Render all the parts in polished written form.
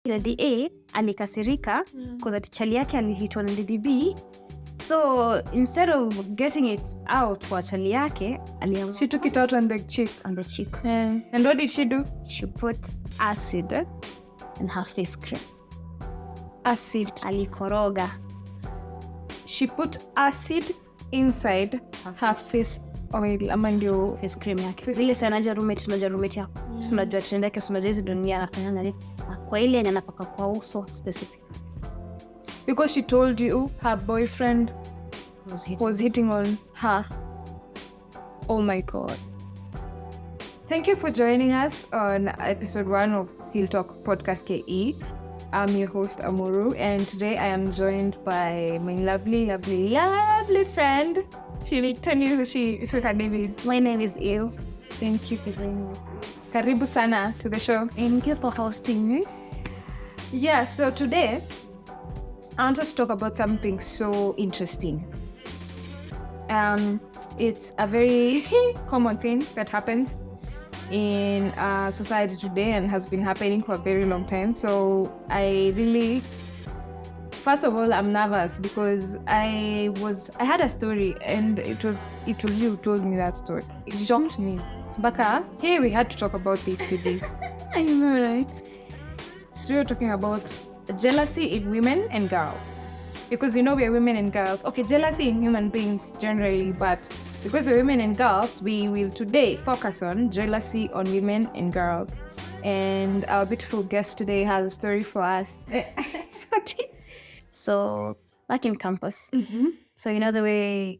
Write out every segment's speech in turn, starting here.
Lady A alikasirika because chali yake alihitwa na Lady B. So instead of getting it out for chali yake, she took it out on the cheek. And what did she do? She put acid in her face cream. Acid. Alikoroga. She put acid inside her face oil ama ndio face cream yake. Zile sana roommate yako. Tunajua trend yake, tunajua hizo dunia anafanya nini. Kwa ile anapaka kwa uso specific. Because she told you her boyfriend was hitting on her. Oh my God. Thank you for joining us on episode 1 of Heal Talk Podcast KE. I'm your host Amuru, and today I am joined by my lovely friend. She will tell you if her name is. My name is Eve. Thank you for joining us. Karibu sana to the show. Thank you for hosting me. Yeah, so today I want us to talk about something so interesting. It's a very common thing that happens in society today and has been happening for a very long time. So first of all, I'm nervous because I had a story, and it was you who told me that story. It shocked me. Baka, hey, we had to talk about this today. I know, right? So we're talking about jealousy in women and girls. Because we are women and girls. Okay, jealousy in human beings generally, but because we're women and girls, we will today focus on jealousy on women and girls. And our beautiful guest today has a story for us. So, back in campus. So, the way,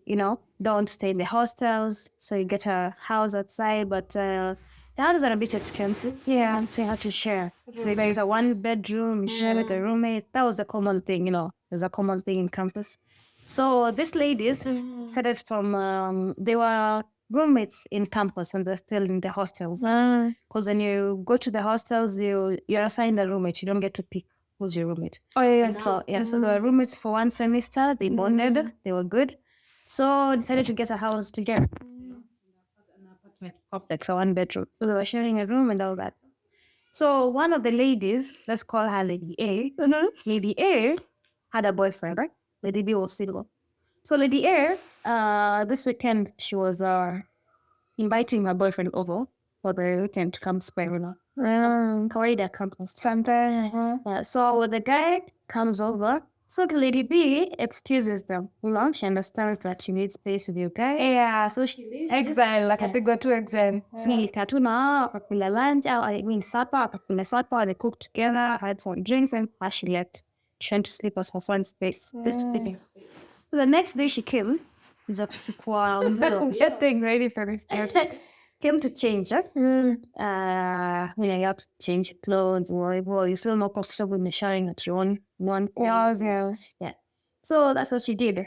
don't stay in the hostels. So, you get a house outside, but the houses are a bit expensive. Yeah. And so, you have to share. So, if there's a 1-bedroom, you share with a roommate. That was a common thing, There's a common thing in campus. So, these ladies started from, they were roommates in campus and they're still in the hostels. Because when you go to the hostels, you're assigned a roommate. You don't get to pick who's your roommate. Oh, yeah. So they were roommates for 1 semester. They bonded. They were good. So decided to get a house together. An apartment complex, a 1-bedroom. So they were sharing a room and all that. So one of the ladies, let's call her Lady A. Lady A had a boyfriend, right? Lady B was single. So Lady A, this weekend, she was inviting her boyfriend over for the weekend to come spend kawaida campus. Sometimes. So the guy comes over. So the Lady B excuses them. She understands that she needs space with you guy. Yeah. So she leaves. Exile, like a big go to exile. Katuna, akakula lunch, supper, akakula supper, they cooked together, had some drinks, and she left. Trying to sleep at her friend's space. So the next day she came. Getting ready for this. Came to change. You have to change clothes. Well, you're still not comfortable in sharing at your own one. Yeah. So that's what she did.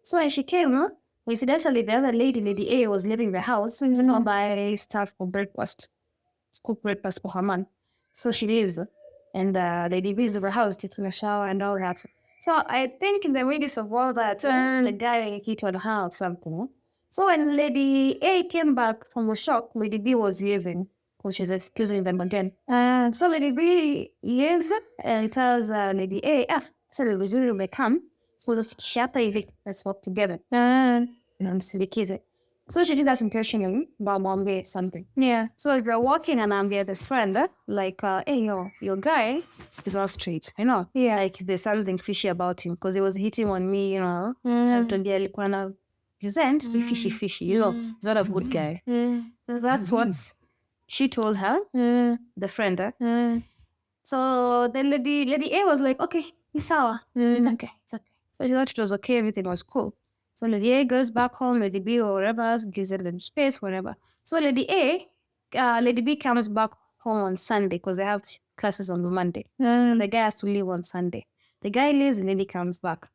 So when she came, coincidentally, the other Lady A, was leaving the house to buy stuff for breakfast. Cook breakfast for her man. So she leaves. And Lady B is in her house taking a shower and all that. So I think in the midst of all that, the guy hit on her or something. So when Lady A came back from the shop, Lady B was leaving, because she's excusing them again. So Lady B leaves and tells Lady A, so Lady B may come. So let's walk together. So she did that intentionally, but Bombay something. Yeah. So if you're walking and I'm this friend, like, hey, your guy is not straight, Yeah. Like, there's something fishy about him because he was hitting on me, To be present, be fishy, he's not a good guy. So that's what she told her, the friend. So then Lady A was like, okay, it's okay. So she thought it was okay, everything was cool. So Lady A goes back home, Lady B or whatever, gives her the space, whatever. So Lady B comes back home on Sunday because they have classes on Monday. So the guy has to leave on Sunday. The guy leaves and Lady comes back.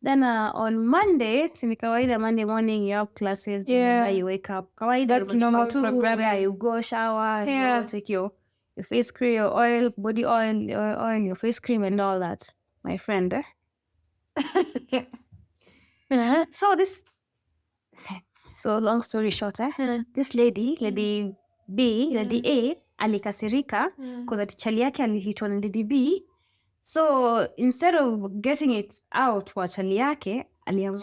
Then on Monday, Monday morning, you have classes. Yeah. You wake up. That normal program. Where you go shower, you take your face cream, your oil, body oil, your face cream and all that. My friend. So long story short, this Lady B, Lady A, alikasirika because chali yake alihit on DDB. So instead of getting it out kwa chali yake,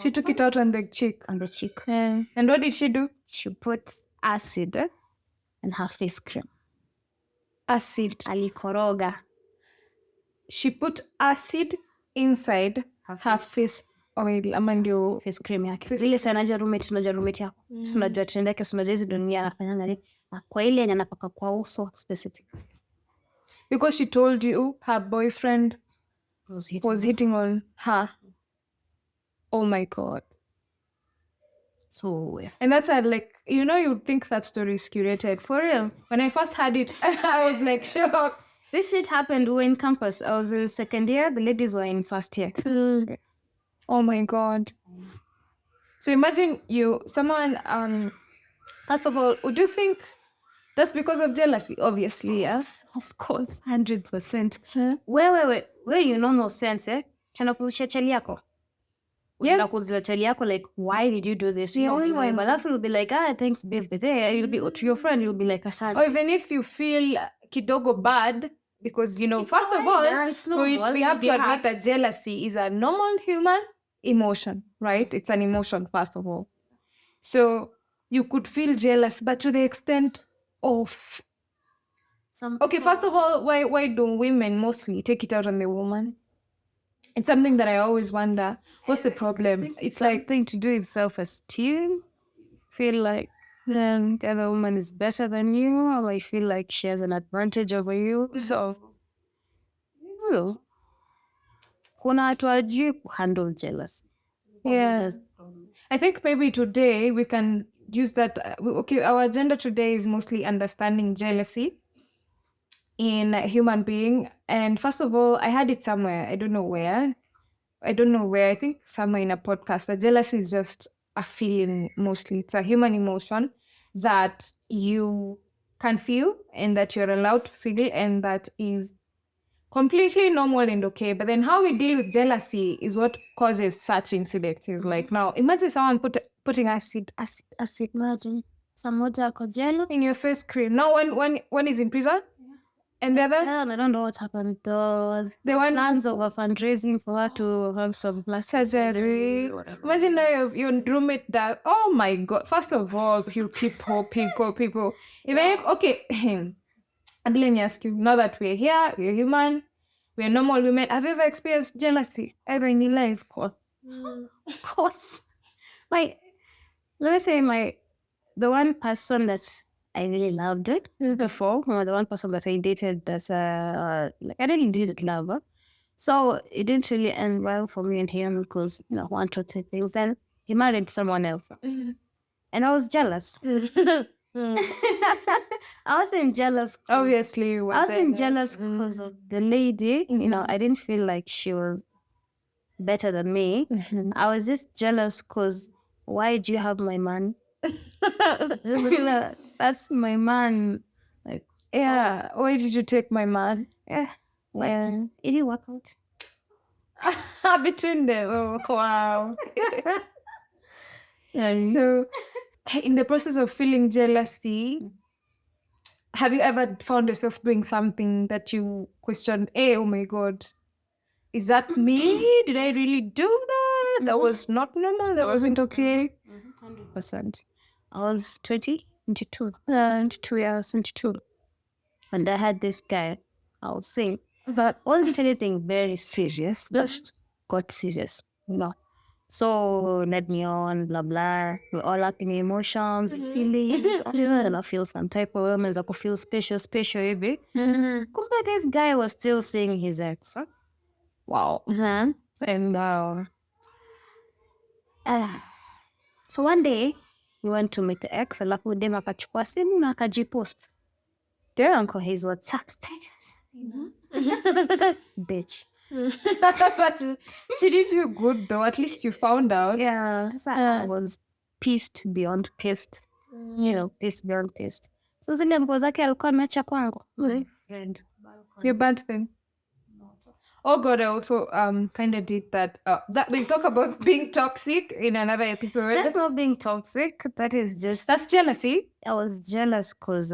she took it out on the cheek. And what did she do? She put acid in her face cream. Acid. Alikoroga. She put acid inside her face oil ama ndio face cream yake. Zile sana unajua roommate yako. Unajua trend yake, unajua hizo dunia anafanya nini? Kwa ile anapaka kwa uso specific. Because she told you her boyfriend was hitting on her. Oh my God. So yeah. And that's like, you'd think that story is curated. For real. When I first heard it, I was like shocked. This shit happened. We were in campus. I was in second year. The ladies were in first year. Oh my God. So imagine someone, first of all, would you think that's because of jealousy? Obviously, yes. Of course, 100%. Wait. You know no sense, eh? Chanakuzisha chali yako. Yes. Chanakuzisha chali yako, like, why did you do this? Yeah, why? But after you'll be like, thanks, babe. But then you'll be to your friend, you'll be like, asante. Or even if you feel kidogo bad, because, first of all, we have to admit that jealousy is a normal human emotion, right? It's an emotion, first of all. So you could feel jealous, but to the extent of... Okay, first of all, why do women mostly take it out on the woman? It's something that I always wonder. What's the problem? It's like thing to do with self-esteem. Feel like the other woman is better than you, or I feel like she has an advantage over you. So, kuna watu hawajui kuhandle jealousy. Yeah. I think maybe today we can use that. Okay, our agenda today is mostly understanding jealousy in a human being. And first of all, I heard it somewhere. I don't know where. I think somewhere in a podcast. That jealousy is just a feeling mostly. It's a human emotion that you can feel and that you're allowed to feel and that is completely normal and okay. But then how we deal with jealousy is what causes such incidents. Is like, now imagine someone putting acid. Imagine someone jealous in your face cream. Now one is in prison. And the other? I don't know what happened. The one plans of a fundraising for her to have some plastic surgery. Imagine now your roommate that. Oh my God! First of all, you people. Even if, okay, and let me ask you. Now that we're here, we're human, we're normal women. Have you ever experienced jealousy ever in your life? Of course. Of course. Let me say the one person that I really loved it before. The one person that I dated that I really did love her. So it didn't really end well for me and him because, one, two, three things. Then he married someone else. And I was jealous. I wasn't jealous. Obviously, I wasn't jealous because of the lady. I didn't feel like she was better than me. I was just jealous because why do you have my man? That's my man. Like, yeah. Why did you take my man? Yeah. It didn't work out. Between them. Oh, wow. Sorry. So, in the process of feeling jealousy, have you ever found yourself doing something that you questioned? Hey, oh my God, is that me? Did I really do that? That was not normal. That wasn't okay. 100%. I was 22 years, 22. And I had this guy, I was saying, that wasn't anything very serious, just got serious, So led me on, blah, blah. We're all acting emotions, feelings, and I feel some type of women, I could feel special, maybe. This guy was still seeing his ex. Huh? Wow. And so one day, we went to meet the ex, alafu dem akachukua simu na akajipost. Damn, kwa his WhatsApp status. Bitch. But she did you good though. At least you found out. Yeah. So I was pissed beyond pissed. Pissed beyond pissed. So zile nguo zake alikuwa ameacha kwangu. Friend. You burnt them. Oh God, I also kind of did that. That we talk about being toxic in another episode. That's not being toxic. That's jealousy. I was jealous because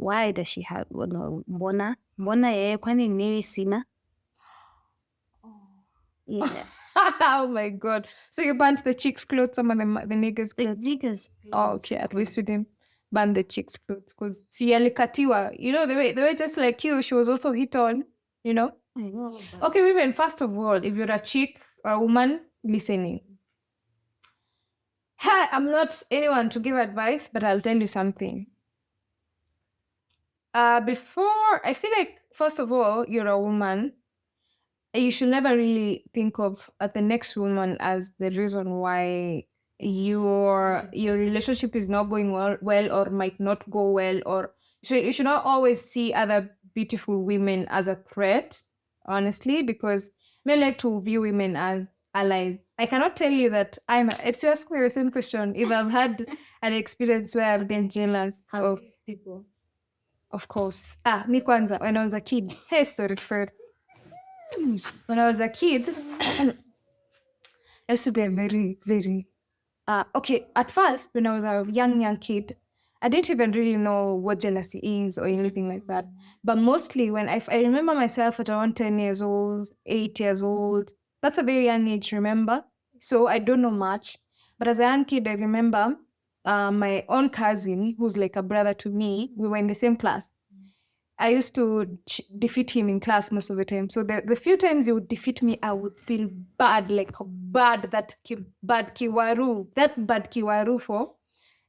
why does she have mbona yeye kwani nini sina? Yeah. Oh my God. So you burnt the chicks' clothes, some of the niggas' The clothes? niggas. Oh, okay. At least you didn't burn the chicks' clothes. Because si alikatiwa, you know, they were just like you. She was also hit on, you know? I know. Okay, women, first of all, if you're a chick or a woman listening, I'm not anyone to give advice, but I'll tell you something. I feel like, first of all, you're a woman. You should never really think of the next woman as the reason why your relationship is not going well or might not go well. Or you should not always see other beautiful women as a threat, honestly, because men like to view women as allies. I cannot tell you that it's just the same question. If I've had an experience where I've been jealous of people, of course. Me kwanza, when I was a kid, hey, story first. When I was a kid, I used to be a very, very okay. At first, when I was a young kid, I didn't even really know what jealousy is or anything like that. But mostly when I remember myself at around 10 years old, 8 years old, that's a very young age, remember? So I don't know much. But as a young kid, I remember my own cousin, who's like a brother to me, we were in the same class. I used to defeat him in class most of the time. So the few times he would defeat me, I would feel bad, like bad, bad kiwaru for.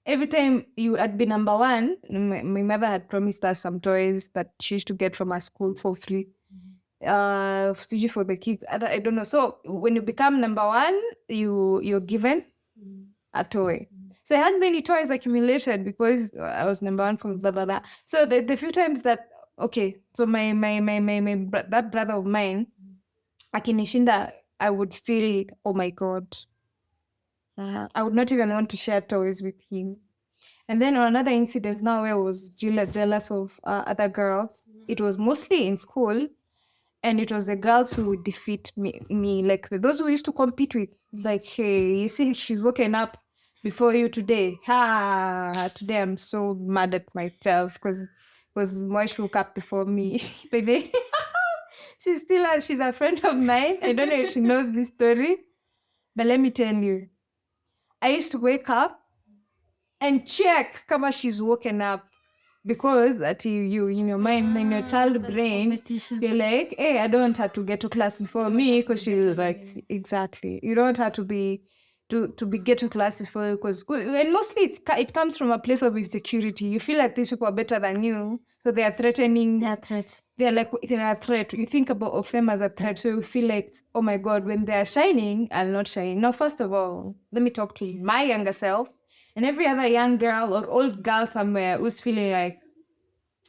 Every time you had been number one, my mother had promised us some toys that she used to get from our school for free. For the kids, I don't know. So when you become number one, you're given a toy. So I had many toys accumulated because I was number one for blah blah blah. So the few times that so my that brother of mine, akinishinda, I would feel, oh my God, I would not even want to share toys with him. And then on another incident now where I was jealous of other girls, it was mostly in school, and it was the girls who would defeat me like those who used to compete with, like, hey, you see, she's woken up before you today. Today I'm so mad at myself because Moish woke up before me. Baby, she's a friend of mine. I don't know if she knows this story, but let me tell you, I used to wake up and check kama she's woken up, because that you in your mind, in your child brain, you're like, hey, I don't want her to get to class before me because she's like, exactly. You don't want her to be get to class before you, because, and mostly it comes from a place of insecurity. You feel like these people are better than you, so they are threatening. They are threats. They're a threat. You think of them as a threat, so you feel like, oh my God, when they are shining, I'll not shine. No, first of all, let me talk to my younger self and every other young girl or old girl somewhere who's feeling like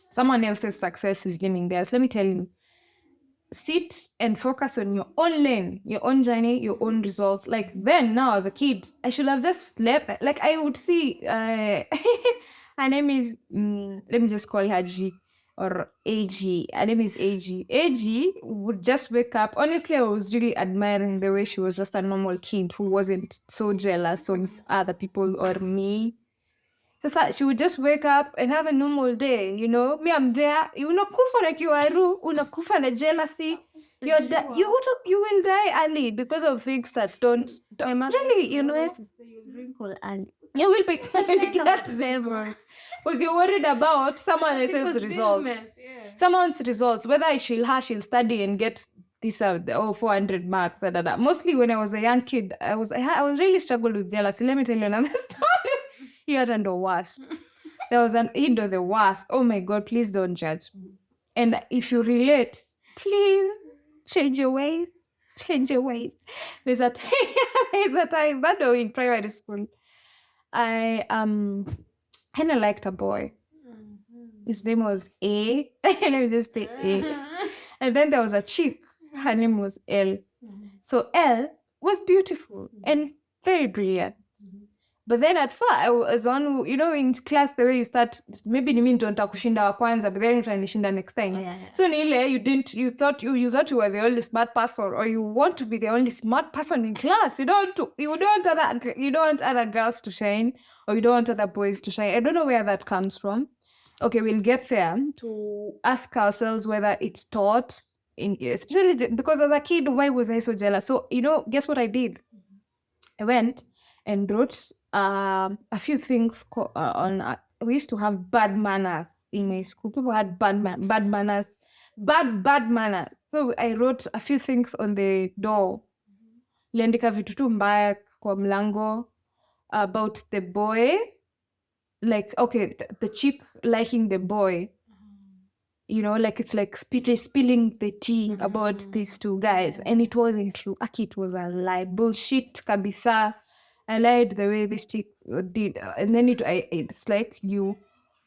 someone else's success is getting theirs. Let me tell you, sit and focus on your own lane, your own journey, your own results. Like then, now as a kid, I should have just slept. Like I would see, her name is, let me just call her G or AG. Her name is AG. AG would just wake up. Honestly, I was really admiring the way she was just a normal kid who wasn't so jealous of other people or me. So she would just wake up and have a normal day, you know. Me, I'm there. Unakufa na kiwaru, unakufa na jealousy. You will die early because of things that don't really, you know. You will be because you're worried about someone else's results. Someone's results, whether she'll study and get this 400 marks. Mostly when I was a young kid, I was really struggled with jealousy. Let me tell you another story. He had the worst. There was the worst. Oh my God, please don't judge. And if you relate, please change your ways. Change your ways. There's a time, but in primary school, I kind of liked a boy. His name was A. Let me just say A. And then there was a chick. Her name was L. So L was beautiful and very brilliant. But then at first, I was on, in class, the way you start, maybe ni mimi ndo nitakushinda wa kwanza, but then utanishinda next time. Yeah. So nile, you thought you were the only smart person, or you want to be the only smart person in class. You don't want other girls to shine, or you don't want other boys to shine. I don't know where that comes from. okay, we'll get there to ask ourselves whether it's taught in, especially because as a kid, why was I so jealous? So, guess what I did? I went and wrote a few things on. We used to have bad manners in my school. People had bad manners, bad manners. So I wrote a few things on the door. Liandika vitu tu mbaya kwa mlango about the boy. Like, okay, the chick liking the boy. Like it's like spilling the tea about these two guys. And it wasn't true. Aki, it was a lie. Bullshit, kabisa. I lied the way this chick did. And then it's like you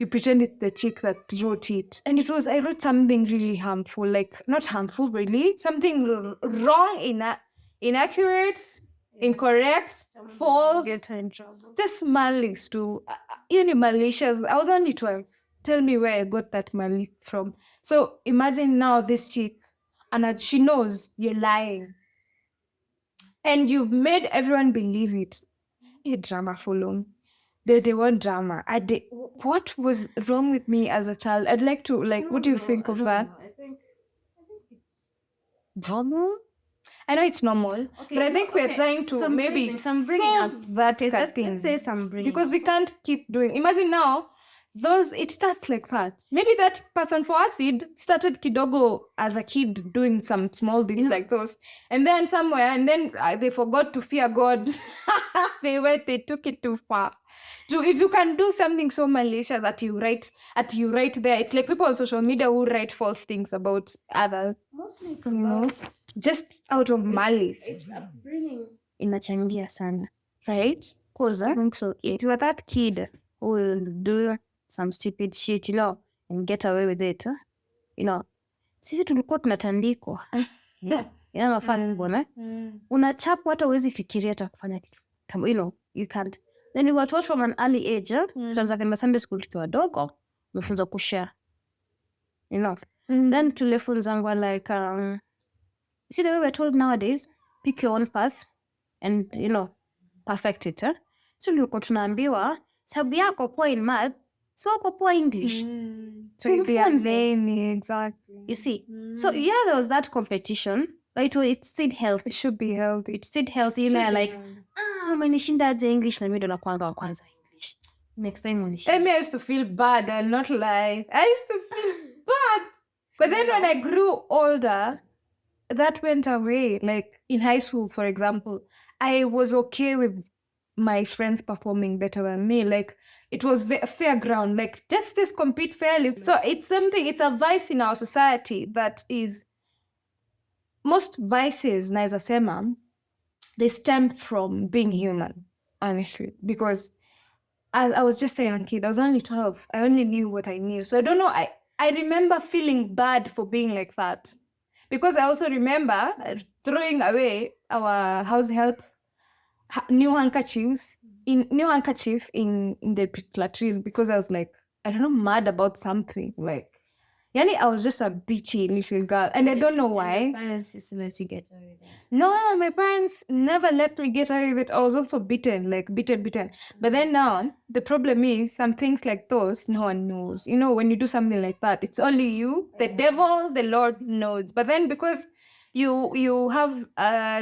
pretend it's the chick that wrote it. And I wrote something really harmful. Like, not harmful, really. Something wrong, inaccurate, incorrect, false. Get her in trouble. Just malice too. Malicious. I was only 12. Tell me where I got that malice from. So imagine now this chick, and she knows you're lying. And you've made everyone believe it. A drama for long. They want drama. What was wrong with me as a child? I'd like to, what do you think of that? I think it's normal. I know it's normal, but I think we're trying to solve that thing. Let's say some bringing. Because we can't keep doing. Imagine now, it starts like that. Maybe that person for acid started kidogo as a kid doing some small things like those, and then somewhere, they forgot to fear God. They took it too far. So if you can do something so malicious that you write there, it's like people on social media who write false things about others. Mostly it's about just out of malice. It's upbringing. Inachangia sana, right? Cause so if you are that kid who will do some stupid shit, and get away with it, sisi tulikuwa tunatandikwa. First born, unachapwa hata huwezi fikiria hata kufanya kitu. You can't. Then you were taught from an early age, tuanza kwenda Sunday school tukiwa wadogo, umefunzwa kushare. Then tulifunzangwa like you see the way we're told nowadays, pick your own path and perfect it. So tulikuwa tunaambiwa sababu yako poa in maths, so wako poa English. So exactly. You see, so there was that competition, but it stayed healthy. It should be healthy. It stayed healthy. Umenishindaje English na mimi ndo nakuanga wa kwanza English. Next time unishinda. I used to feel bad, I'll not lie. I used to feel bad. But then when I grew older, that went away. Like in high school, for example, I was okay with my friends performing better than me. Like it was fair ground. Like just compete fairly. So it's a vice in our society that is, most vices, naeza sema, they stem from being human, honestly. Because as I was just a young kid, I was only 12. I only knew what I knew. So I don't know. I remember feeling bad for being like that. Because I also remember throwing away our house help new handkerchief in the latrine because I was like, I don't know, mad about something. Like, I was just a bitchy little girl, and I don't know why. My parents used to let you get away with that. No, my parents never let me get away with it. I was also beaten. But then now, the problem is, some things like those, no one knows. When you do something like that, it's only you, the devil, the Lord knows. But then because you have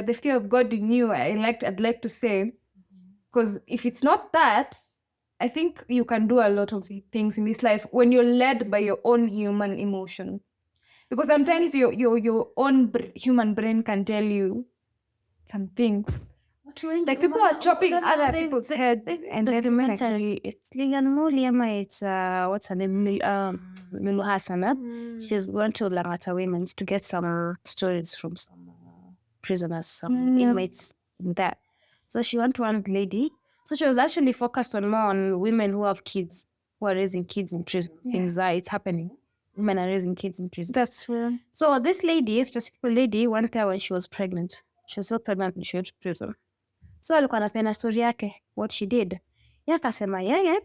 the fear of God in you, I'd like to say, because if it's not that, I think you can do a lot of things in this life when you're led by your own human emotions. Because sometimes your own human brain can tell you some things. Like people are chopping other people's heads. And documentary, it's Liganoliama, it's what's her name? Milu Hassan. She's going to Langata Women's to get some stories from some prisoners, some inmates there. So she went to one lady. So she was actually focused more on women who have kids, who are raising kids in prison. It's happening. Women are raising kids in prison. That's true. So this lady, specific lady, went there when she was pregnant. She was still pregnant when she went to prison. So alikuwa anapeana story yake, what she did. Akasema yeye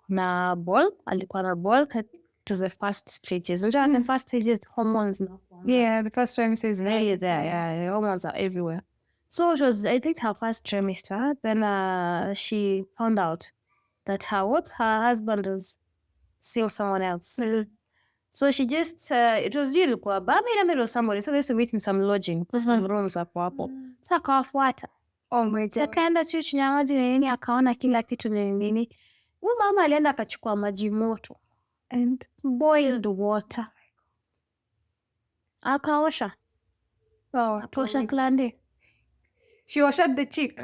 na ball, alikuwa na ball. It was the first stages. The first stages, hormones. Yeah, the first trimester is there. Hormones are everywhere. So it was, I think, her first trimester. Then she found out that her husband was seeing someone else. So she just, it was really poor. But I'm in the middle of somebody. So they used to meet in some lodging. Some rooms hapo hapo. So akawafuata. Oh my God. Akaenda tu chini ya maji na nini, akaona kila kitu ni nini. Huyu mama alienda akachukua maji moto. And Boiled water. Akaosha. Akaosha klande. she washed the chick.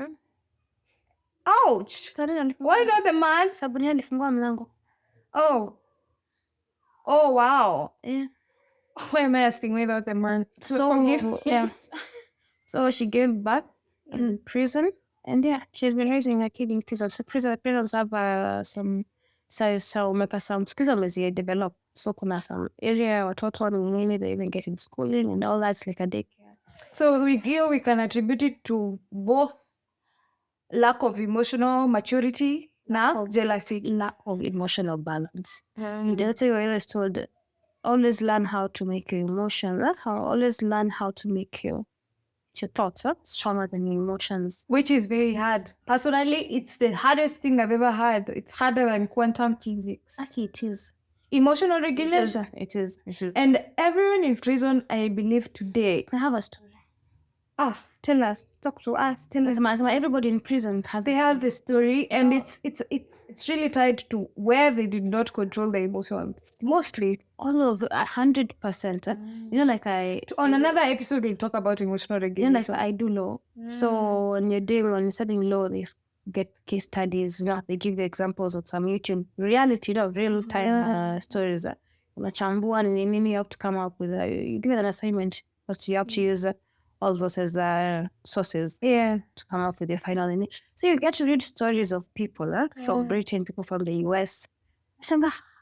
Ouch. Why not the man? Sabuni alifungua mlango. Oh. Oh, wow. Yeah. Why am I asking without the man? So, yeah. So she gave birth in prison. And yeah, she's been raising a kid in prison. So prisons have some umeka some skills wamezi develop. So kuna some area watoto ni nini, they even get in schooling and all that's like a daycare. So we can attribute it to both lack of emotional maturity na jealousy. Lack of emotional balance. That's why you're always told, always learn how to make your emotion. Always learn how to make your thoughts stronger than your emotions. Which is very hard. Personally, it's the hardest thing I've ever had. It's harder than quantum physics. Actually, it is. Emotional regulation. It is. And everyone in prison, I believe today. I have a story. Tell us. Talk to us. Tell us. Everybody in prison has. They have the story, and it's really tied to where they did not control their emotions. Mostly, all of 100%. You know, like on another episode, we'll talk about emotional regulation. You know, like I do law. So when you're studying law, they get case studies. You know, they give you examples of some YouTube reality, real time stories. Unachambua ni nini, you have to come up with. You give it an assignment, but you have to use all those as the sources to come up with your final image. So you get to read stories of people from Britain, people from the US. So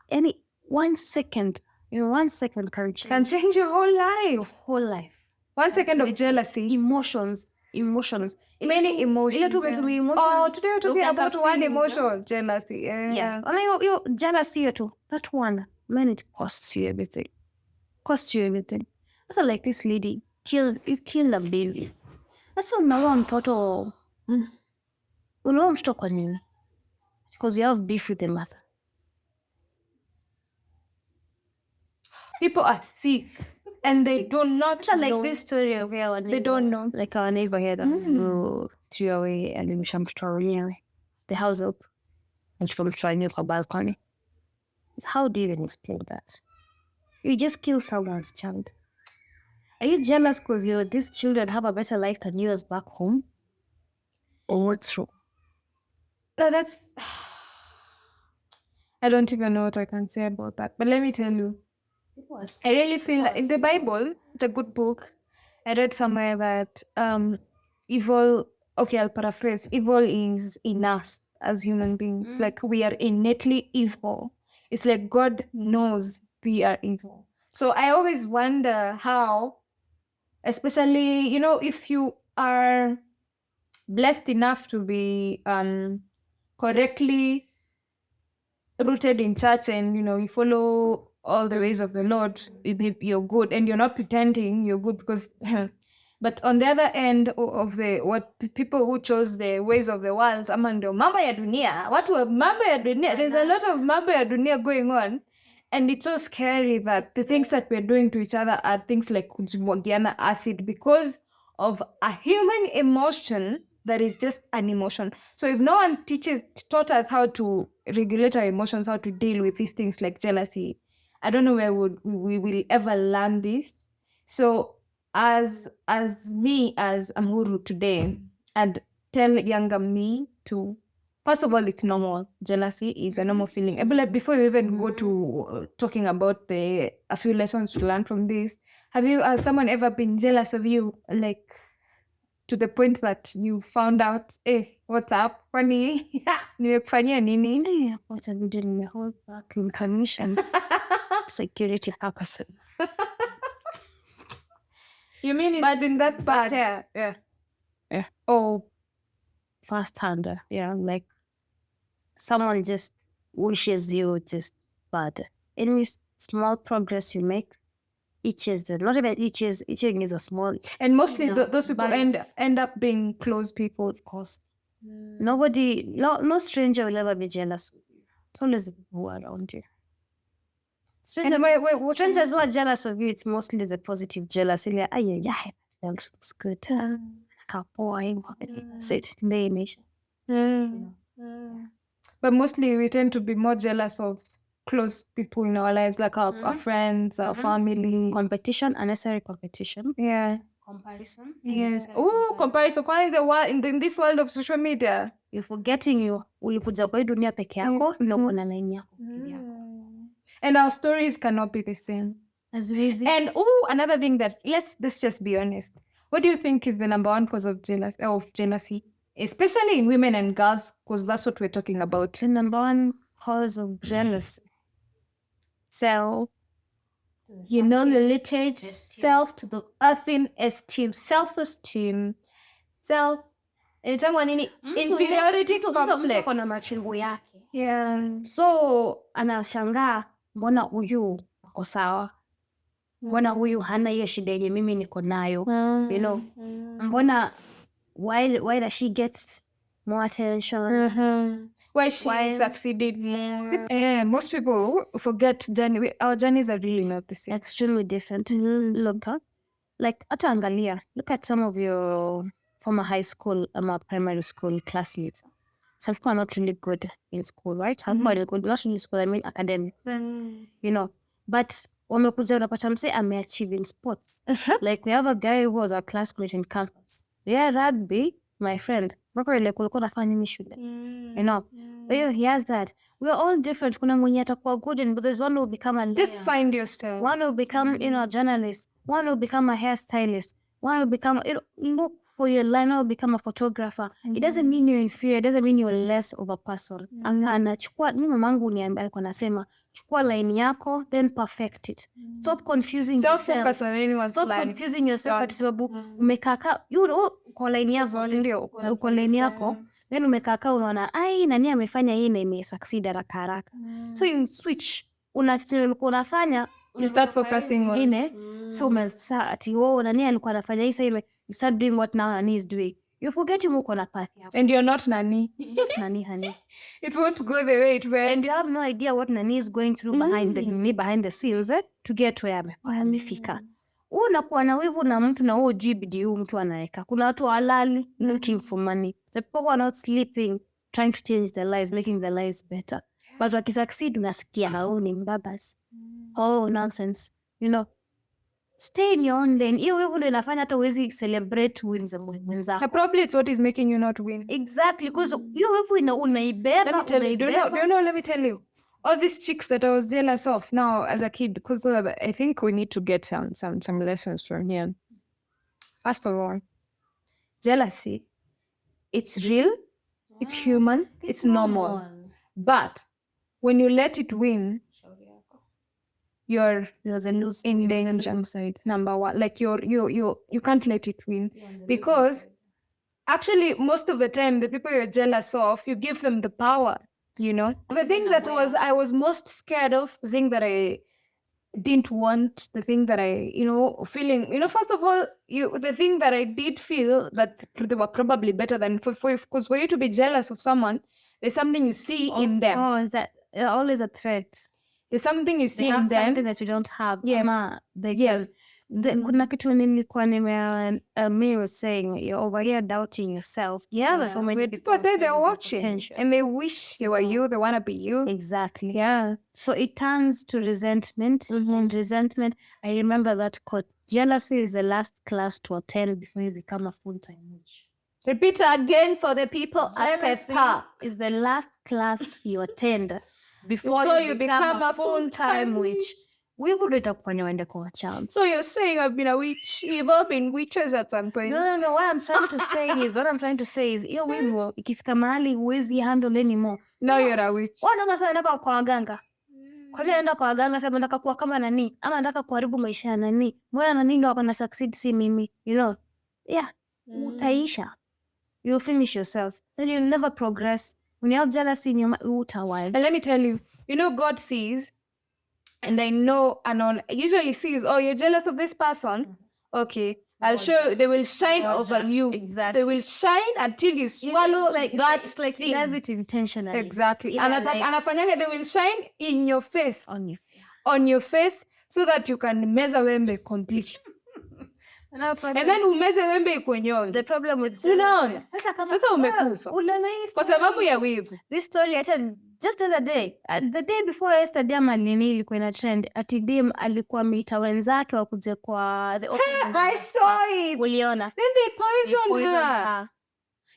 any 1 second, 1 second can change your whole life. 1 second of jealousy. Emotions. Many emotions. Today we're talking about one emotion, jealousy. Yeah. Jealousy too. That one, man, it costs you everything. That's like this lady. You kill a baby. Sasa unaua mtoto. Unaua mtoto kwa nini? Because you have beef with the mother. People are sick and they do not know. Like this story of our neighbor. They don't know. Like our neighbor here that threw away alimisha mtoto wenyewe. The house up. And from trying kwa balcony. How do you even explain that? You just kill someone's child. Are you jealous because these children have a better life than yours back home? Or what's wrong? No, that's... I don't even know what I can say about that. But let me tell you. I really feel like in the Bible, the good book, I read somewhere that evil... Okay, I'll paraphrase. Evil is in us as human beings. Like we are innately evil. It's like God knows we are evil. So I always wonder how... Especially, if you are blessed enough to be correctly rooted in church and, you follow all the ways of the Lord, you're good. And you're not pretending you're good because... But on the other end of what people who chose the ways of the world, mambo ya dunia. Mambo ya dunia? There's a lot of mambo ya dunia going on. And it's so scary that the things that we're doing to each other are things like kujimwagiana acid because of a human emotion that is just an emotion. So if no one taught us how to regulate our emotions, how to deal with these things like jealousy, I don't know where we will ever learn this. So as me, as Amhuru today, I'd tell younger me to... First of all, it's normal. Jealousy is a normal feeling. But before you even go to talking about a few lessons to learn from this, has someone ever been jealous of you? Like, to the point that you found out, hey, what's up? Kwani, nimekufanyia nini? What have you done in the whole back in commission? Security purposes. You mean it's been that bad? Yeah. Oh, first-hander. Yeah, like someone just wishes you just bad. Any small progress you make, itches them. Not even itching is a small... And mostly those people end up being close people, of course. Nobody, no stranger will ever be jealous. It's always the people who are around you. Strangers who are jealous of you, it's mostly the positive jealousy. Like, that looks good. But mostly we tend to be more jealous of close people in our lives, like our friends, our family. Competition, unnecessary competition. Yeah. Comparison. Yes. Oh, comparison. In this world of social media. You're forgetting ulikuja kwa hii dunia peke yako na uko na line yako. And our stories cannot be the same. As easy. And another thing that let's just be honest. What do you think is the number one cause of jealousy? Especially in women and girls, because that's what we're talking about. The number one cause of jealousy. Self. Humiliated, self to the earthing esteem, self-esteem, inferiority complex. Kuna machungu yake. Yeah. So anashangaa mbona huyu ako sawa? Mbona huyu hana hiyo shida yenye mimi niko nayo? You know? Mbona why does she get more attention? Why she succeeded more? Yeah, most people forget our journeys are really not the same. Extremely different. Look, like hata angalia, look at some of your former high school primary school classmates. Some people are not really good in school, right? Some people are good, not really school, I mean academics. You know, but wamekuja unapata mse ameachieve in sports. Like we have a guy who was our classmate in campus. Yeah, rugby, my friend. Kulikuwa nafanya nini shule. You know, he has that. We're all different. Kuna mwenye atakuwa good in, but there's one who will become a just find yourself. One will become, a journalist. One will become a hairstylist. One will become, look for your line, one will become a photographer. It doesn't mean you're inferior. It doesn't mean you're less of a person. Anachukua, mimi mamangu alikuwa anasema, chukua line yako, then perfect it. Stop confusing yourself. Don't focus on anyone's line. Stop confusing yourself at sababu umekaka, uko line yako, ndio, uko line yako, then umekaka unaona, nani amefanya hii na ime-succeed haraka. So you switch. Unafanya, you start focusing on ine. So umesa ati nani alikuwa anafanya hii sasa you start doing what now Nani is doing. You forget uko na path yako. And you're not Nani. Nani, honey. It won't go the way it went. And you have no idea what Nani is going through behind the scenes to get where amefika. Unakuwa na wivu na mtu na bidii mtu anaeka. Kuna watu halali looking for money. The people who are not sleeping, trying to change their lives, making their lives better. But wakisucceed unasikia ni mbabas. Nonsense. You know. Stay in your own lane. Hiyo wivu ndio inafanya hata uwezi celebrate wins mwenzako. Probably it's what is making you not win. Exactly, because hiyo wivu unaibeba. Let me tell you. All these chicks that I was jealous of now as a kid, because I think we need to get some lessons from here. First of all, jealousy, it's real, it's human, it's normal. But when you let it win, you're the loose in danger side. Number one, like you can't let it win, because actually most of the time the people you're jealous of, you give them the power. You know, the thing that I was most scared of, the thing that I didn't want, the thing that I, feeling, first of all, the thing that I did feel that they were probably better than because for you to be jealous of someone, there's something you see in them. Oh, is that always a threat? There's something you see in them. Something that you don't have. Yes. Yes. Kuna kitu nilikuwa me was saying, you're over here doubting yourself. Yeah, so many people they're watching and they wish they were you, they want to be you. Exactly. Yeah. So it turns to resentment. And resentment, I remember that quote, jealousy is the last class to attend before you become a full-time witch. Repeat again for the people at PESPA. Is the last class you attend before you become a full-time witch. We would itakufanya uende kwa wachawi. So you're saying I've been a witch? We've all been witches at some point. No. What I'm trying to say is hiyo wivu ikifika mahali huwezi handle anymore. Now you're a witch. Wana sana kwa waganga. Kwa nini naenda kwa waganga sasa nataka kuwa kama nani? Ama nataka kuharibu maisha ya nani? Mbona nani ndio akona succeed si mimi? You know? Yeah. Utaisha. You'll finish yourself. Then you'll never progress. When you have jealousy in your mind, utawai. And let me tell you, God sees. And I know Anon usually sees, you're jealous of this person. Okay, I'll show you. They will shine over you. Exactly. They will shine until you swallow that. It's like he does it intentionally. Exactly. Yeah, and they will shine in your face. On you. on your face so that you can meza wembe completely. And then umeze wembe ikwenyewe. The problem with unaona sasa umekufa kwa sababu ya wivu. This story I tell just the other day, the day before yesterday nini ilikuwa ina trend ati dem alikuwa ameita wenzake wakuje kwa the opening. I saw it. Uliona? Then they poisoned her.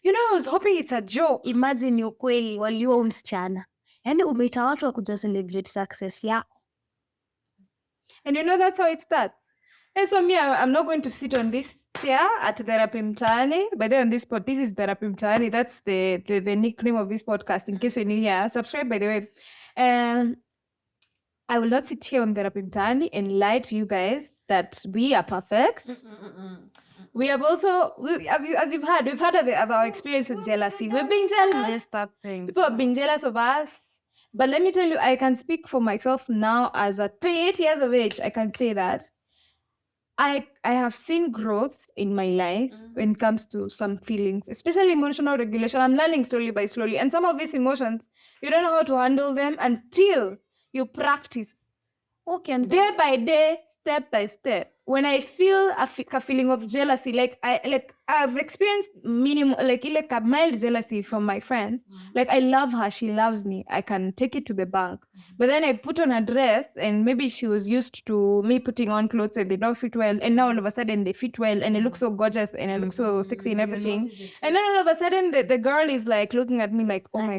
You know, I was hoping it's a joke. Imagine ni ukweli waliua msichana. Yaani umeita watu wakuja celebrate success yako. And you know that's how it starts. And so me, I'm not going to sit on this chair at Therapy Mtaani. But then on this is Therapy Mtaani. That's the nickname of this podcast. In case you're new here, subscribe by the way. And I will not sit here on Therapy Mtaani and lie to you guys that we are perfect. We have also, as you've heard, we've heard of our experience with jealousy. We've been jealous. People have been jealous of us. But let me tell you, I can speak for myself now as a 38 years of age. I can say that I have seen growth in my life when it comes to some feelings, especially emotional regulation. I'm learning slowly by slowly. And some of these emotions, you don't know how to handle them until you practice. Okay. Day by day, step by step. When I feel a feeling of jealousy, I've experienced a mild jealousy from my friends. Like I love her, she loves me. I can take it to the bank. But then I put on a dress and maybe she was used to me putting on clothes and they don't fit well. And now all of a sudden they fit well and I look so gorgeous and I look so sexy and everything. And then all of a sudden the girl is like looking at me like, oh my,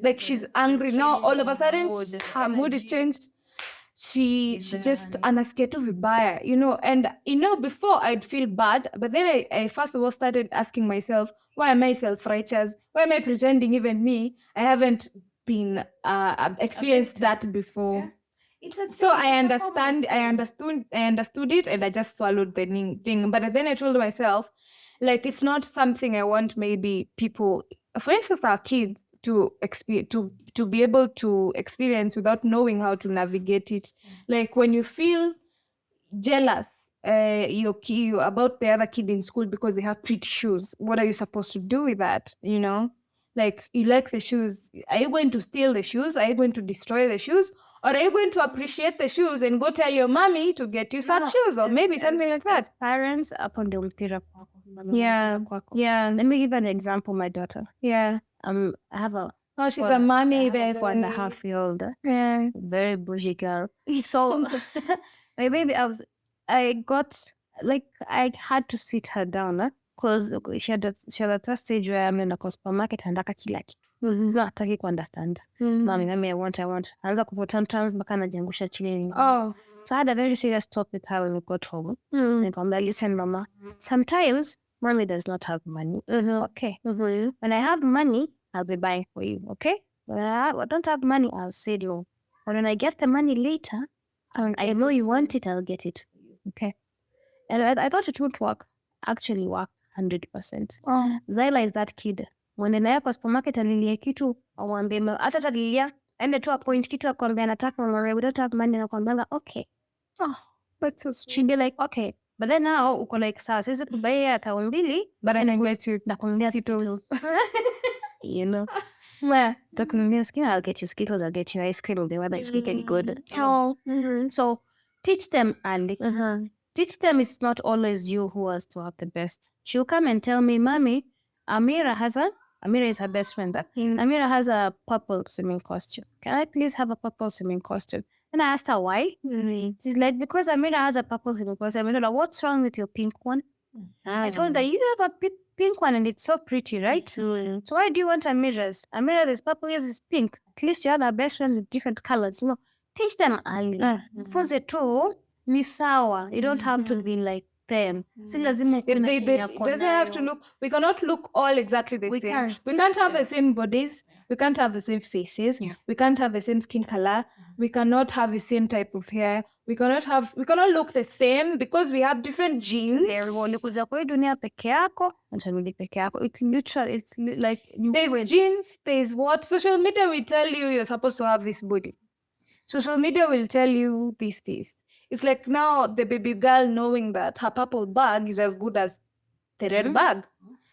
like she's angry. Now all of a sudden her mood is changed. She just anasikia tu vibaya, you know, and you know, before I'd feel bad, but then I first of all started asking myself, why am I self-righteous? Why am I pretending even me? I haven't been experienced that before. So I understood it and I just swallowed the thing. But then I told myself, like, it's not something I want maybe people, for instance, our kids to be able to experience without knowing how to navigate it. Like when you feel jealous about the other kid in school because they have pretty shoes, what are you supposed to do with that? You know, like you like the shoes. Are you going to steal the shoes? Are you going to destroy the shoes? Or are you going to appreciate the shoes and go tell your mommy to get you some shoes or maybe something like that? As parents, upon the mpira. Yeah. Let me give an example. My daughter. Yeah. I have a. Oh, she's a mommy. 4.5-year-old. Yeah. Very bougie girl. So, my baby, I had to sit her down, because she had a stage where I'm in a supermarket and nataka kila kitu. Hataki ku understand. Mami, I want. Anza kupota times mpaka anajiangusha chini. Oh. So I had a very serious talk with her when we got home. Nikamwambia, listen, mama, sometimes mommy does not have money. Okay. When I have money, I'll be buying for you. Okay. When I don't have money, I'll say no. But when I get the money later, I know you want it, I'll get it. Okay. And I thought it would work. Actually worked 100%. Oh. Zaila is that kid. When naye kwa supermarket alilia kitu, awambie hata talilia, ende tu point kitu akwambia nataka mama, we don't have money, nakwambia okay. Oh, that's so sweet. She'd be like, okay. But then now uko like, sawa sisi kubaia tawa mbili, but I get you nakunulia Skittles. You know. Well, takunulia Skittles, I'll get you Skittles, I'll get you ice cream, the weather is getting good. Oh. So teach them early. Teach them it's not always you who has to have the best. She'll come and tell me, Mommy, Amira is her best friend. Amira has a purple swimming costume. Can I please have a purple swimming costume? And I asked her why. She's like, because Amira has a purple swimming costume. I like, what's wrong with your pink one? I told her, you have a pink one and it's so pretty, right? So why do you want Amira's? Amira is purple, yours is pink. At least you have a best friend with different colors. You know, teach them early. For the two, ni sawa. You don't have to be like them. It doesn't have to look, we cannot look all exactly the same. We can't have the same bodies. We can't have the same faces. Yeah. We can't have the same skin color. We cannot have the same type of hair. We cannot look the same because we have different genes. Ulikuja kwa hii dunia peke yako, utarudi peke yako. It's like there's genes, there's what social media will tell you you're supposed to have this body. Social media will tell you this. It's like now the baby girl knowing that her purple bag is as good as the red bag.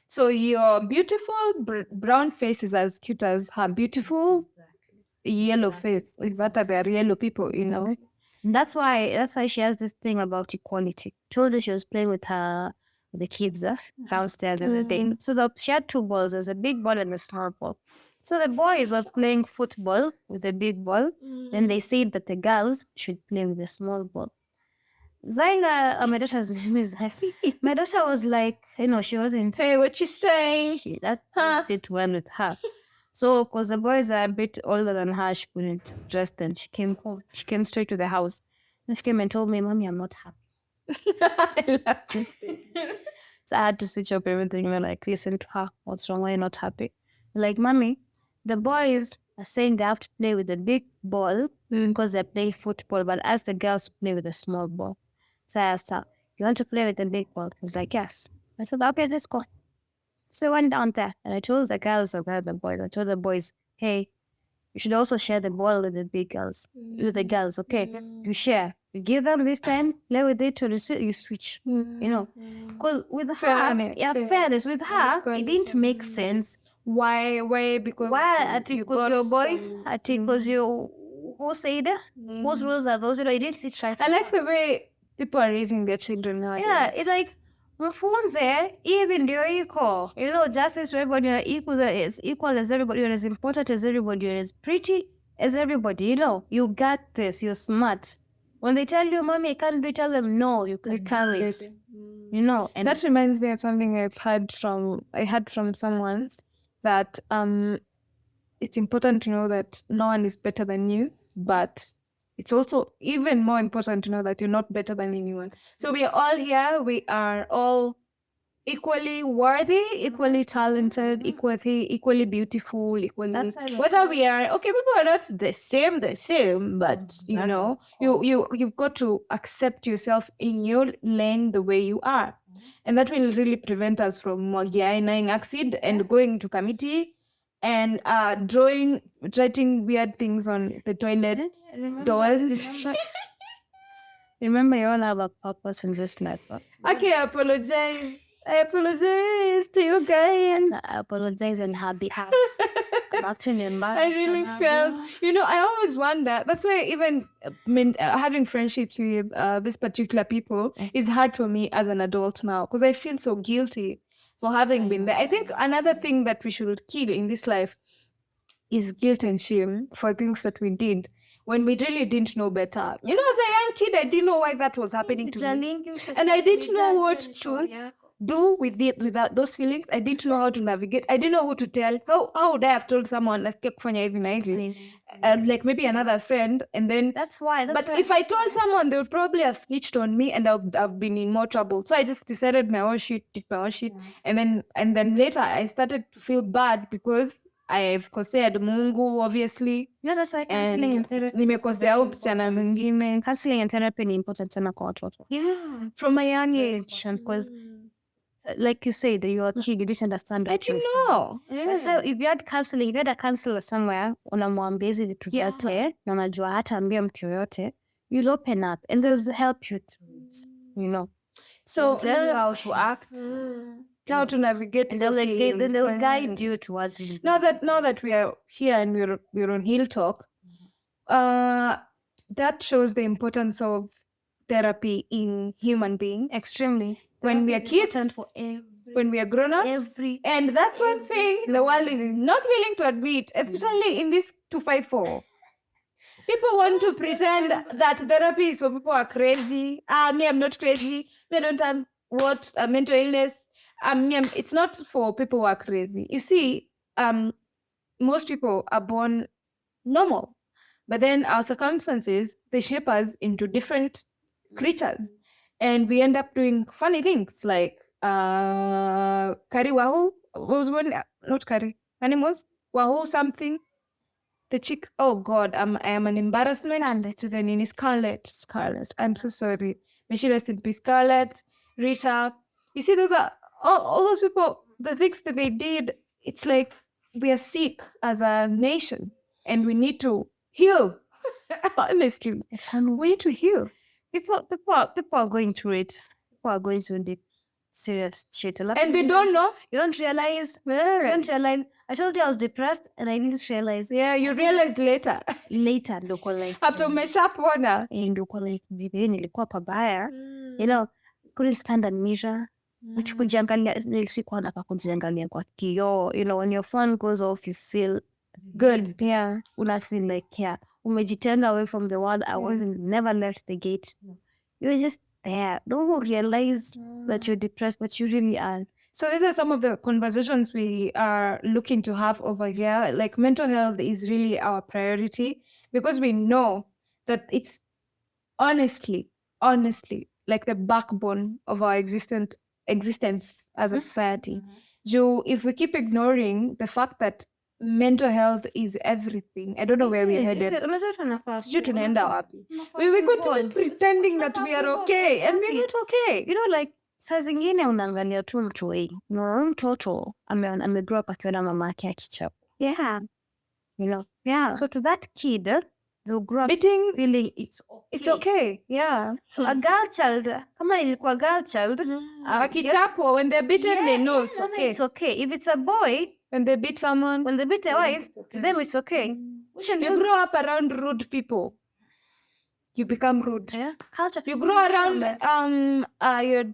So your beautiful brown face is as cute as her beautiful yellow face. It's that they're yellow people, you know. That's why she has this thing about equality. Told her she was playing with the kids downstairs the other day. So she had two balls. There's a big ball and a small ball. So the boys were playing football with the big ball. Then they said that the girls should play with the small ball. Zaina, my daughter's name is my daughter was like, she wasn't. Hey, what you saying? That's sit well with her. So, because the boys are a bit older than her, she couldn't dress them. She came home. She came straight to the house. And she came and told me, Mommy, I'm not happy. I love this. So I had to switch up everything and like listen to her. What's wrong? Why are you not happy? Like, Mommy, the boys are saying they have to play with the big ball because they play football, but as the girls play with the small ball. So I asked her, you want to play with the big ball? She was like, yes. I said, okay, let's go. So I went down there and I told the girls about the boys. I told the boys, hey, you should also share the ball with the big girls, with the girls, okay? You share. You give them this time, play with it till you switch, Because with Fairness. fairness. With her, it didn't make sense. Why? Because I think because your boys, I think because you, who said it? Whose rules are those? It didn't sit right. I like the way people are raising their children nowadays. Yeah, it's like, mfunze hivi ndio iko. Justice for everybody, you're equal, as equal as everybody, you're as important as everybody, you're as pretty as everybody. You got this, you're smart. When they tell you, Mommy, I can't do it, tell them, no, you can't do it. And that reminds me of something I heard from someone that it's important to know that no one is better than you, but it's also even more important to know that you're not better than anyone. So we are all here. We are all equally worthy, equally talented, equally beautiful, equally. Whether we are people are not the same, but you've got to accept yourself in your lane the way you are, and that will really prevent us from writing acid and going to committee and writing weird things on the toilet doors. Remember, you all have a purpose in this life. Okay, I apologize to you guys. I apologize on her behalf. I'm actually embarrassed. I really felt, I always wonder. That's why even having friendships with these particular people is hard for me as an adult now, because I feel so guilty for having been there. I think another thing that we should kill in this life is guilt and shame for things that we did when we really didn't know better. As a young kid, I didn't know why that was happening to me. And I didn't know what to do with it, without those feelings. I didn't know how to navigate. I didn't know who to tell. How would I have told someone, like maybe another friend, and then that's why. But if I told someone, they would probably have snitched on me, and I've been in more trouble. So I just decided did my own shit, and then later I started to feel bad because I've kosea Mungu, obviously. Yeah, that's why counseling and therapy. Nimekosea msichana mwingine. Counseling and therapy ni important sana kwa watoto. Yeah, from a young age, because like you said, you are a kid, you didn't understand. I didn't know. Yeah. So if you had counseling, if you had a counselor somewhere, unamwambia hizi vitu vyote, na unajua hata ambia mtu yoyote, you'll open up and they'll help you through it, So tell you how to act. How to navigate, and they'll guide you towards it. Now that we are here and we're on Hill Talk, that shows the importance of therapy in human beings. Extremely. When we are kids and when we are grown up, and that's one thing the world is not willing to admit, especially in this 254. People want to pretend that therapy is for people who are crazy. Me, I'm not crazy. Me, I don't have a mental illness. It's not for people who are crazy. You see, most people are born normal, but then our circumstances, they shape us into different creatures, and we end up doing funny things like Kari Wahoo was one, not Kari, animals Wahoo something. The chick, oh God, I am an embarrassment to the Nini. Scarlett. I'm so sorry. May she rest in peace. Scarlett, Rita. You see, those are all those people, the things that they did. It's like we are sick as a nation and we need to heal. Honestly, we need to heal. People are going through it. People are going through it. serious shit. And they don't know. You don't realize. I told you I was depressed, and I didn't realize. Yeah, you realized later. Later, ndoko like. After umeshapona. Ndoko like, bibi nilikuwa pabaya. You know, couldn't stand a mirror. Nilikuwa nataka kujiangalia kwa kioo. You know, when your phone goes off, you feel good. Yeah. Una feel like, yeah, umejitenga away from the world. I wasn't, never left the gate. You were just there. Don't realize that you're depressed, but you really are. So these are some of the conversations we are looking to have over here. Like, mental health is really our priority because we know that it's honestly, like the backbone of our existence as a society. If we keep ignoring the fact that mental health is everything, I don't know where we're headed. We continue pretending that we are okay, and we're not okay. You know, like, saa zingine unaangalia tu mtoi. Mtoto amegrow up akiona mama yake akichapa. Yeah. You know? Yeah. So to that kid, they'll grow up feeling it's okay. It's okay. Yeah. So a girl child, kama ilikuwa girl child, akichapwa, when they're beaten, they know it's okay. It's okay. If it's a boy, when they beat someone, when they beat their wife, to them it's okay. You grow up around rude people, you become rude. Yeah. Culture. You grow around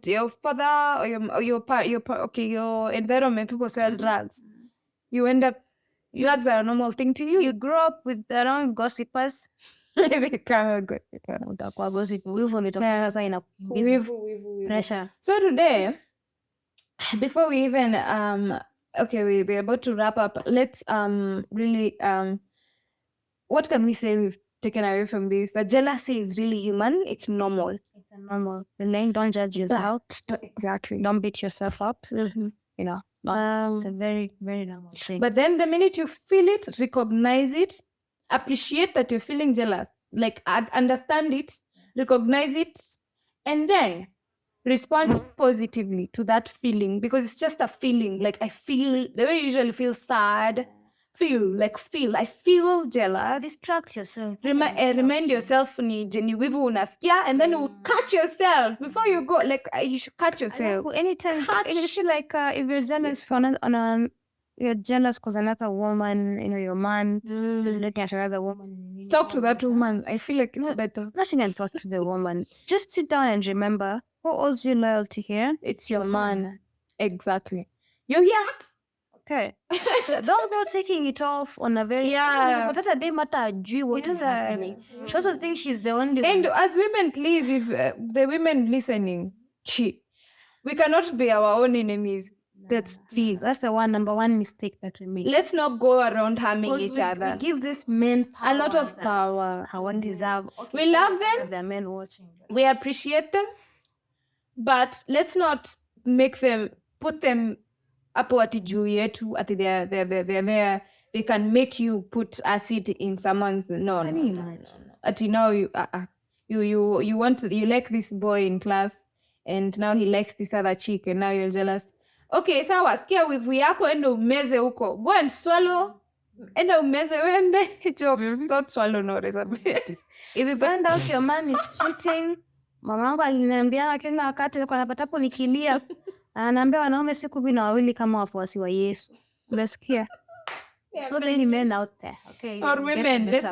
your father or your environment. People sell drugs. You end up, drugs are a normal thing to you. You grow up with around gossipers. Pressure. So today, before we even we're about to wrap up. Let's really what can we say we've taken away from this? That jealousy is really human. It's normal. It's a normal. Don't judge yourself. Exactly. Don't beat yourself up. You know. It's a very, very normal thing. But then the minute you feel it, recognize it, appreciate that you're feeling jealous. Like, understand it, recognize it, and then respond positively to that feeling, because it's just a feeling. Like, I feel, the way you usually feel sad, I feel jealous. Distract yourself. Remind yourself, and then you catch yourself before you go. Like, you should catch yourself. Anytime, if you're jealous for you're jealous because another woman, your man is looking at another woman. Talk to that woman. I feel like it's better. Not even talk to the woman. Just sit down and remember, who owes you loyalty here? It's your man. Exactly. You're here. Okay. So don't go taking it off on a very... Yeah. But that day matter ajui what is happening. She also thinks she's the only one. And as women, please, if the women listening, we cannot be our own enemies. That's the number one mistake that we make. Let's not go around harming each other. We give this men a lot of power. How one deserve. Okay, we love them. They're men watching. We appreciate them. But let's not put them up at juu yetu. They're there. They can make you put acid in someone's no. At you like this boy in class, and now he likes this other chick, and now you're jealous. Okay, sawa, sikia wivu yako, enda umeze huko. Go and swallow. Enda umeze wembe. Jokes. Don't swallow no If you find out your man is cheating, mamangu aliniambia kila wakati kwa napatapo nikilia, ananiambia wanaume si 12 kama wafuasi wa Yesu. Unasikia? So many men out there. Okay. Or women. This.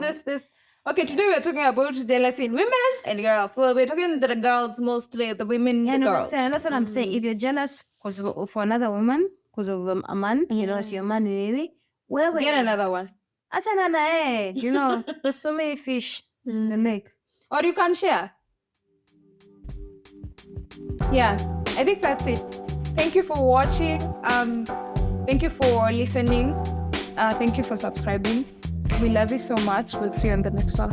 Okay, today we're talking about jealousy in women and girls. Well, we're talking the girls mostly, the women, the girls. That's what I'm saying. If you're jealous for another woman, because of a man, it's your man really, well, get another one. That's another egg, there's so many fish in the lake. Or you can share. Yeah, I think that's it. Thank you for watching. Thank you for listening. Thank you for subscribing. We love you so much. We'll see you on the next one.